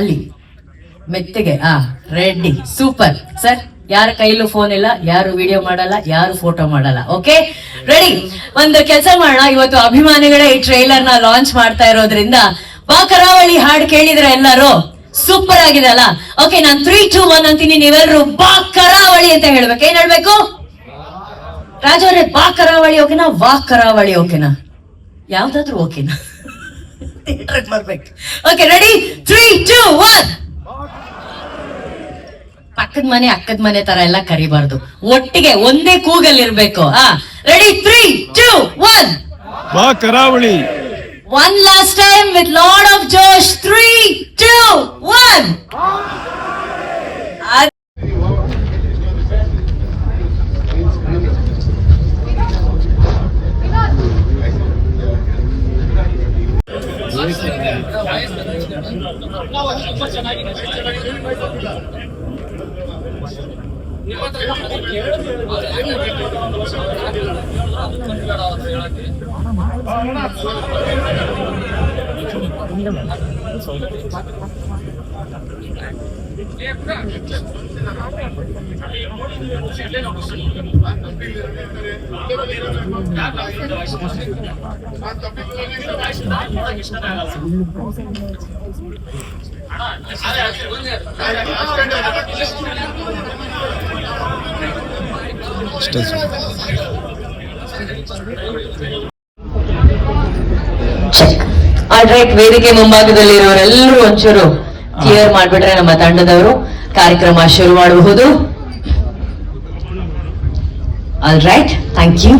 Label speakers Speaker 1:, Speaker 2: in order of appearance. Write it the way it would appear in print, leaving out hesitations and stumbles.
Speaker 1: ಅಲ್ಲಿ ಮೆತ್ತಗೆ ready super sir. ಯಾರ ಕೈಲೂ ಫೋನ್ ಇಲ್ಲ, ಯಾರು ವಿಡಿಯೋ ಮಾಡಲ್ಲ, ಯಾರು ಫೋಟೋ ಮಾಡಲ್ಲ. Okay ready. ಒಂದು ಕೆಲಸ ಮಾಡೋಣ, ಇವತ್ತು ಅಭಿಮಾನಿಗಳೇ ಈ ಟ್ರೈಲರ್ ನ ಲಾಂಚ್ ಮಾಡ್ತಾ ಇರೋದ್ರಿಂದ ಬಾ ಕರಾವಳಿ ಹಾಡು ಕೇಳಿದ್ರೆ ಎಲ್ಲರೂ ಸೂಪರ್ ಆಗಿದೆ ಅಲ್ಲ. ಓಕೆ ನಾನು 3, 2, 1 ಅಂತೀನಿ, ನೀವೆಲ್ಲರೂ ಬಾ ಕರಾವಳಿ ಅಂತ ಹೇಳ್ಬೇಕು. ಏನ್ ಹೇಳ್ಬೇಕು? ರಾಜು ಅವ್ರೆ ಬಾ ಕರಾವಳಿ ಓಕೆನಾ, ವಾ ಕರಾವಳಿ ಓಕೆನಾ, ಯಾವ್ದಾದ್ರು ಓಕೆನಾ? ಬರ್ಬೇಕು. Okay ready 3, 2, 1. ಪಕ್ಕದ ಮನೆ ಅಕ್ಕದ ಮನೆ ತರ ಎಲ್ಲ ಕರಿಬಾರ್ದು, ಒಟ್ಟಿಗೆ ಒಂದೇ ಕೂಗಲ್ಲಿರ್ಬೇಕು. ರೆಡಿ 3, 2, 1.
Speaker 2: ಬಾ ಕರಾವಳಿ.
Speaker 1: One last time with lot of josh. 3, 2, 1. All right, ವೇದಿಕೆ ಮುಂಭಾಗದಲ್ಲಿರೋರೆಲ್ಲರೂ ಒಂಚೂರು ಕ್ಲಿಯರ್ ಮಾಡ್ಬಿಟ್ರೆ ನಮ್ಮ ತಂಡದವರು ಕಾರ್ಯಕ್ರಮ ಶುರು ಮಾಡಬಹುದು. Alright, thank you.